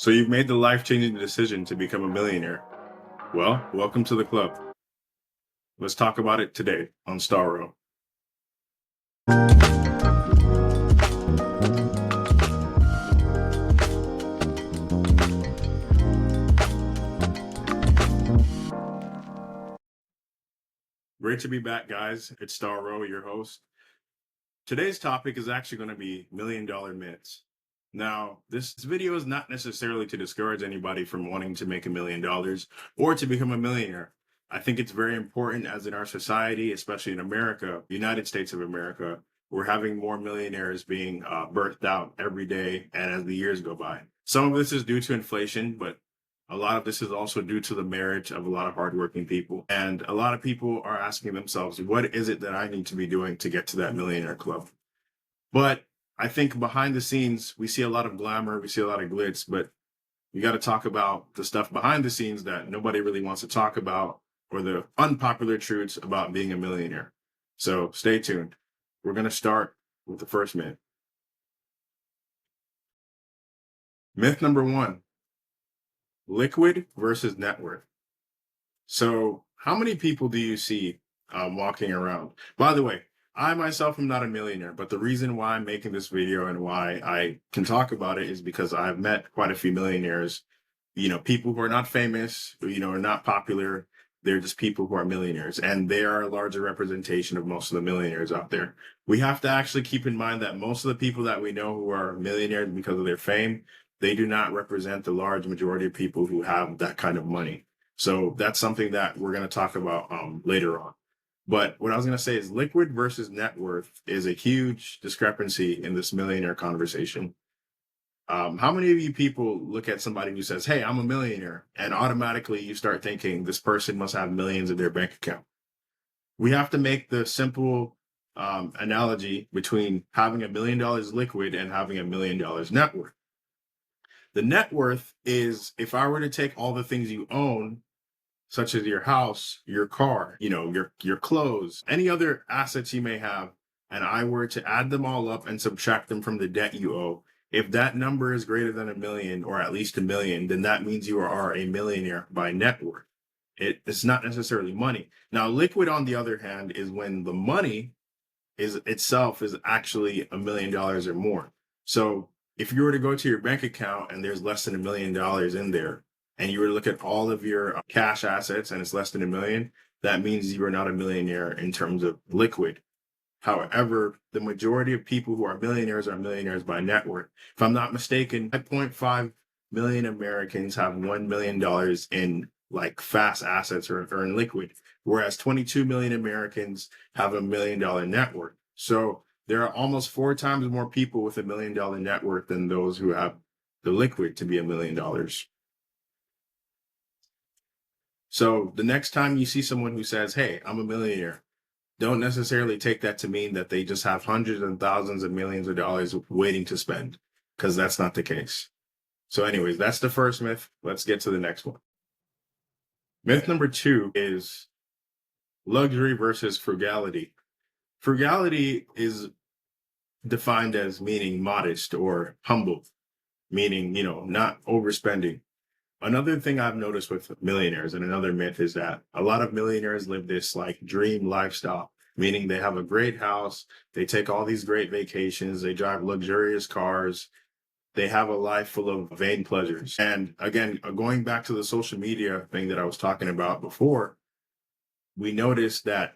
So you've made the life-changing decision to become a millionaire. Well, welcome to the club. Let's talk about it today on StarRow. Great to be back, guys. It's StarRow, your host. Today's topic is actually going to be $1,000,000 myths. Now, this video is not necessarily to discourage anybody from wanting to make $1,000,000 or to become a millionaire. I think it's very important, as in our society, especially in America, United States of America, we're having more millionaires being birthed out every day and as the years go by. Some of this is due to inflation, but a lot of this is also due to the merit of a lot of hardworking people. And a lot of people are asking themselves, what is it that I need to be doing to get to that millionaire club? But I think behind the scenes, we see a lot of glamour, we see a lot of glitz, but we got to talk about the stuff behind the scenes that nobody really wants to talk about, or the unpopular truths about being a millionaire. So stay tuned. We're going to start with the first myth. Myth number one, liquid versus net worth. So how many people do you see walking around? By the way, I myself am not a millionaire, but the reason why I'm making this video and why I can talk about it is because I've met quite a few millionaires, people who are not famous, are not popular. They're just people who are millionaires, and they are a larger representation of most of the millionaires out there. We have to actually keep in mind that most of the people that we know who are millionaires because of their fame, they do not represent the large majority of people who have that kind of money. So that's something that we're going to talk about later on. But what I was going to say is liquid versus net worth is a huge discrepancy in this millionaire conversation. How many of you people look at somebody who says, hey, I'm a millionaire, and automatically you start thinking this person must have millions in their bank account? We have to make the simple analogy between having $1,000,000 liquid and having $1,000,000 net worth. The net worth is if I were to take all the things you own, such as your house, your car, your clothes, any other assets you may have, and I were to add them all up and subtract them from the debt you owe, if that number is greater than 1,000,000 or at least 1,000,000, then that means you are a millionaire by net worth. It's not necessarily money. Now, liquid, on the other hand, is when the money itself is actually $1,000,000 or more. So if you were to go to your bank account and there's less than $1,000,000 in there, and you were to look at all of your cash assets and it's less than 1,000,000, that means you are not a millionaire in terms of liquid. However, the majority of people who are millionaires by net worth. If I'm not mistaken, 5.5 million Americans have $1 million in like fast assets or in liquid, whereas 22 million Americans have $1 million net worth. So there are almost 4 times more people with $1 million net worth than those who have the liquid to be $1 million. So the next time you see someone who says, hey, I'm a millionaire, don't necessarily take that to mean that they just have hundreds and thousands of millions of dollars waiting to spend, because that's not the case. So anyways, that's the first myth. Let's get to the next one. Myth number two is luxury versus frugality. Frugality is defined as meaning modest or humble, meaning, not overspending. Another thing I've noticed with millionaires, and another myth, is that a lot of millionaires live this like dream lifestyle, meaning they have a great house, they take all these great vacations, they drive luxurious cars, they have a life full of vain pleasures. And again, going back to the social media thing that I was talking about before, we noticed that,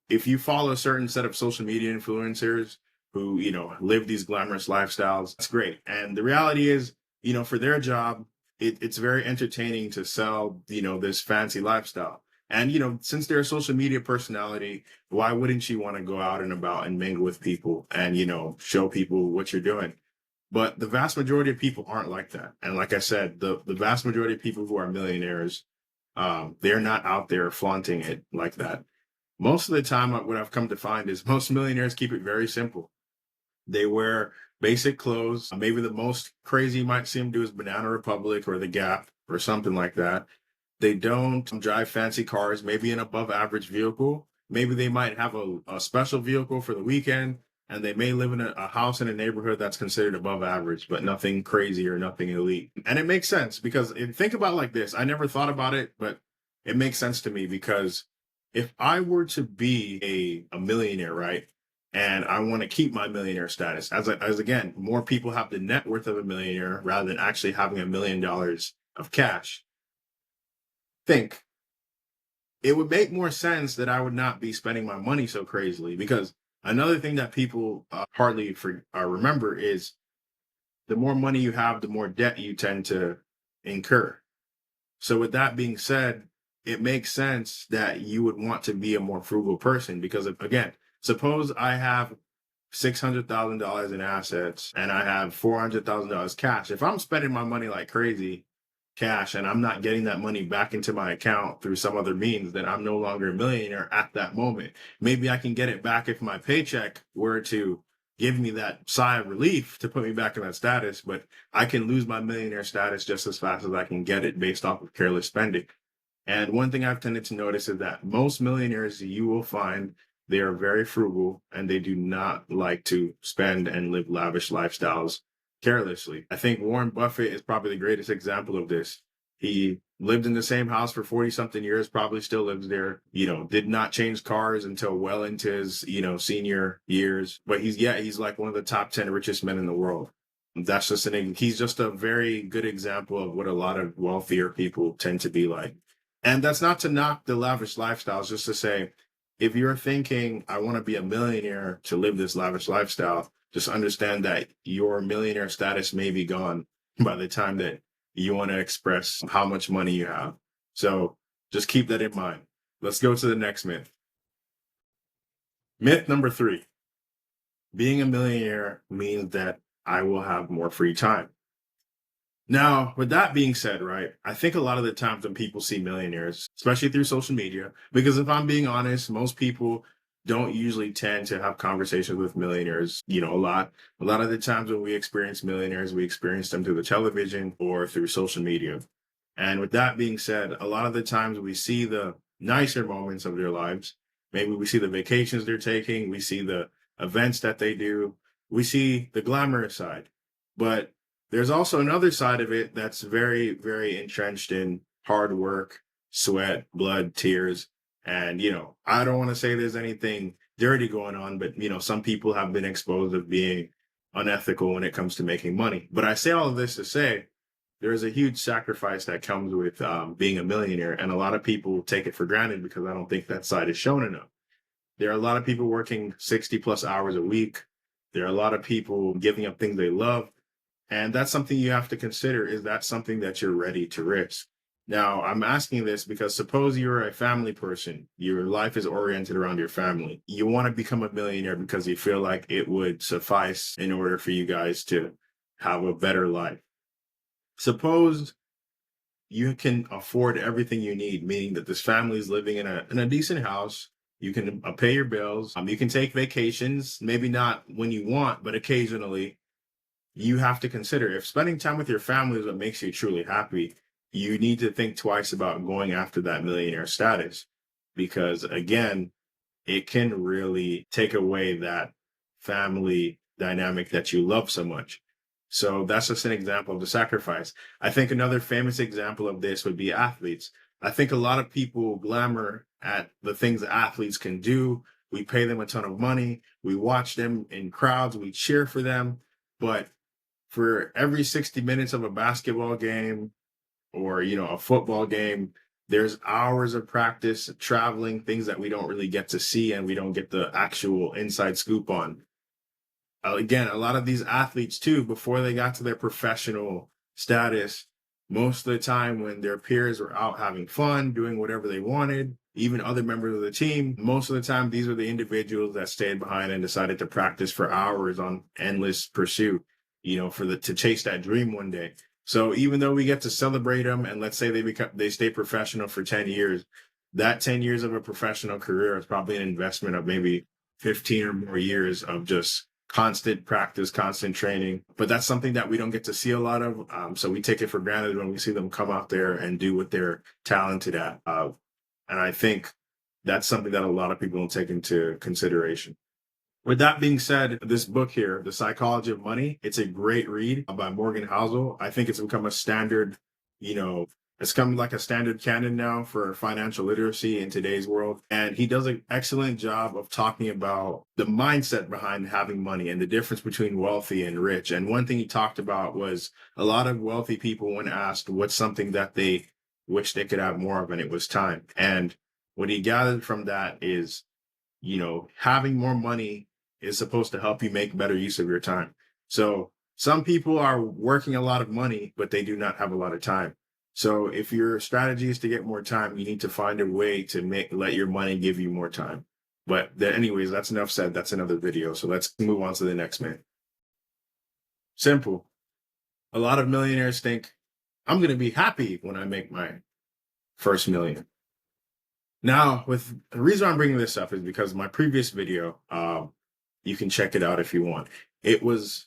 if you follow a certain set of social media influencers who, live these glamorous lifestyles, that's great. And the reality is, for their job, it's very entertaining to sell, this fancy lifestyle. And, since they're a social media personality, why wouldn't you want to go out and about and mingle with people and, show people what you're doing? But the vast majority of people aren't like that. And like I said, the vast majority of people who are millionaires, they're not out there flaunting it like that. Most of the time, what I've come to find is most millionaires keep it very simple. They wear basic clothes. Maybe the most crazy you might see them do is Banana Republic or the Gap or something like that. They don't drive fancy cars, maybe an above average vehicle. Maybe they might have a special vehicle for the weekend, and they may live in a house in a neighborhood that's considered above average, but nothing crazy or nothing elite. And it makes sense because think about it like this. I never thought about it, but it makes sense to me because if I were to be a millionaire, right? And I want to keep my millionaire status, as again, more people have the net worth of a millionaire rather than actually having $1 million of cash. Think it would make more sense that I would not be spending my money so crazily because another thing that people hardly remember is the more money you have, the more debt you tend to incur. So, with that being said, it makes sense that you would want to be a more frugal person because, again, suppose I have $600,000 in assets and I have $400,000 cash. If I'm spending my money like crazy, cash, and I'm not getting that money back into my account through some other means, then I'm no longer a millionaire at that moment. Maybe I can get it back if my paycheck were to give me that sigh of relief to put me back in that status, but I can lose my millionaire status just as fast as I can get it based off of careless spending. And one thing I've tended to notice is that most millionaires you will find they are very frugal and they do not like to spend and live lavish lifestyles carelessly. I think Warren Buffett is probably the greatest example of this. He lived in the same house for 40 something years, probably still lives there, did not change cars until well into his, senior years. But he's like one of the top 10 richest men in the world. That's just he's just a very good example of what a lot of wealthier people tend to be like. And that's not to knock the lavish lifestyles, just to say, if you're thinking, I want to be a millionaire to live this lavish lifestyle, just understand that your millionaire status may be gone by the time that you want to express how much money you have. So just keep that in mind. Let's go to the next myth. Myth number 3, being a millionaire means that I will have more free time. Now, with that being said, right, I think a lot of the times when people see millionaires, especially through social media, because if I'm being honest, most people don't usually tend to have conversations with millionaires, a lot. A lot of the times when we experience millionaires, we experience them through the television or through social media. And with that being said, a lot of the times we see the nicer moments of their lives. Maybe we see the vacations they're taking, we see the events that they do, we see the glamorous side. But there's also another side of it that's very, very entrenched in hard work, sweat, blood, tears. And, I don't want to say there's anything dirty going on, but, some people have been exposed of being unethical when it comes to making money. But I say all of this to say there is a huge sacrifice that comes with being a millionaire. And a lot of people take it for granted because I don't think that side is shown enough. There are a lot of people working 60 plus hours a week. There are a lot of people giving up things they love. And that's something you have to consider. Is that something that you're ready to risk? Now, I'm asking this because suppose you're a family person, your life is oriented around your family. You want to become a millionaire because you feel like it would suffice in order for you guys to have a better life. Suppose you can afford everything you need, meaning that this family is living in a decent house. You can pay your bills. You can take vacations, maybe not when you want, but occasionally. You have to consider if spending time with your family is what makes you truly happy, you need to think twice about going after that millionaire status. Because again, it can really take away that family dynamic that you love so much. So that's just an example of the sacrifice. I think another famous example of this would be athletes. I think a lot of people glamour at the things that athletes can do. We pay them a ton of money. We watch them in crowds. We cheer for them. But for every 60 minutes of a basketball game or a football game, there's hours of practice, traveling, things that we don't really get to see and we don't get the actual inside scoop on. Again, a lot of these athletes too, before they got to their professional status, most of the time when their peers were out having fun, doing whatever they wanted, even other members of the team, most of the time these were the individuals that stayed behind and decided to practice for hours on endless pursuit, to chase that dream one day. So even though we get to celebrate them and let's say they stay professional for 10 years, that 10 years of a professional career is probably an investment of maybe 15 or more years of just constant practice, constant training. But that's something that we don't get to see a lot of. So we take it for granted when we see them come out there and do what they're talented at. And I think that's something that a lot of people don't take into consideration. With that being said, this book here, The Psychology of Money, it's a great read by Morgan Housel. I think it's become a standard, you know, it's come like a standard canon now for financial literacy in today's world. And he does an excellent job of talking about the mindset behind having money and the difference between wealthy and rich. And one thing he talked about was a lot of wealthy people, when asked what's something that they wish they could have more of, and it was time. And what he gathered from that is, having more money is supposed to help you make better use of your time. So some people are working a lot of money, but they do not have a lot of time. So if your strategy is to get more time, you need to find a way to let your money give you more time. But anyways, that's enough said. That's another video. So let's move on to the next man. Simple. A lot of millionaires think I'm going to be happy when I make my first million. Now, with the reason I'm bringing this up is because my previous video, you can check it out if you want. It was,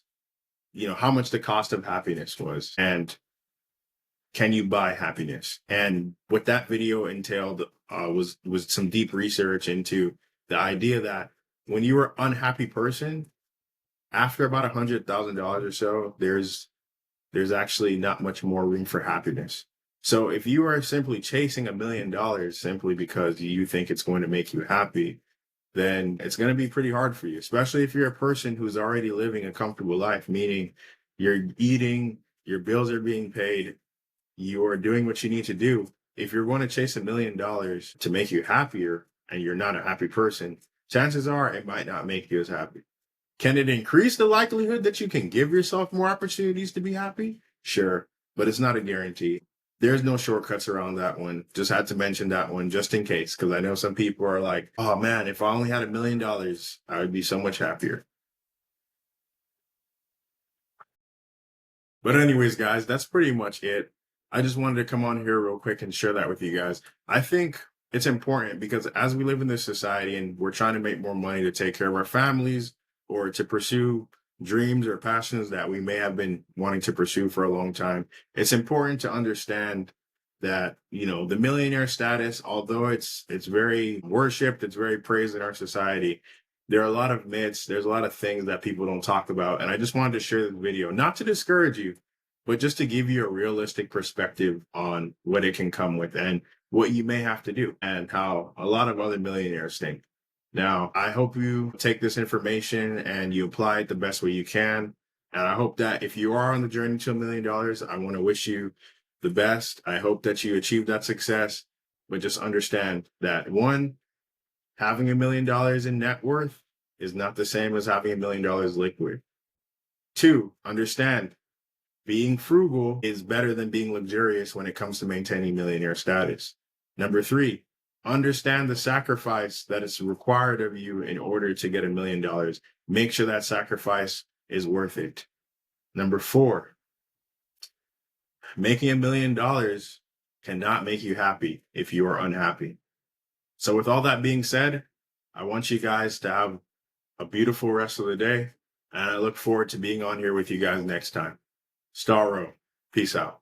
how much the cost of happiness was, and can you buy happiness? And what that video entailed was some deep research into the idea that when you are an unhappy person, after about $100,000 or so, there's actually not much more room for happiness. So if you are simply chasing $1 million simply because you think it's going to make you happy, then it's going to be pretty hard for you, especially if you're a person who's already living a comfortable life, meaning you're eating, your bills are being paid, you're doing what you need to do. If you're going to chase $1 million to make you happier and you're not a happy person, chances are it might not make you as happy. Can it increase the likelihood that you can give yourself more opportunities to be happy? Sure, but it's not a guarantee. There's no shortcuts around that one. Just had to mention that one just in case, because I know some people are like, oh man, if I only had $1 million, I would be so much happier. But anyways, guys, that's pretty much it. I just wanted to come on here real quick and share that with you guys. I think it's important because as we live in this society and we're trying to make more money to take care of our families or to pursue dreams or passions that we may have been wanting to pursue for a long time, it's important to understand that, the millionaire status, although it's very worshipped, it's very praised in our society, there are a lot of myths, there's a lot of things that people don't talk about. And I just wanted to share this video, not to discourage you, but just to give you a realistic perspective on what it can come with and what you may have to do and how a lot of other millionaires think. Now, I hope you take this information and you apply it the best way you can. And I hope that if you are on the journey to $1 million, I want to wish you the best. I hope that you achieve that success, but just understand that one, having $1 million in net worth is not the same as having $1 million liquid. Two, understand being frugal is better than being luxurious when it comes to maintaining millionaire status. Number three, understand the sacrifice that is required of you in order to get $1 million. Make sure that sacrifice is worth it. Number four, making $1 million cannot make you happy if you are unhappy. So with all that being said, I want you guys to have a beautiful rest of the day. And I look forward to being on here with you guys next time. StarRow. Peace out.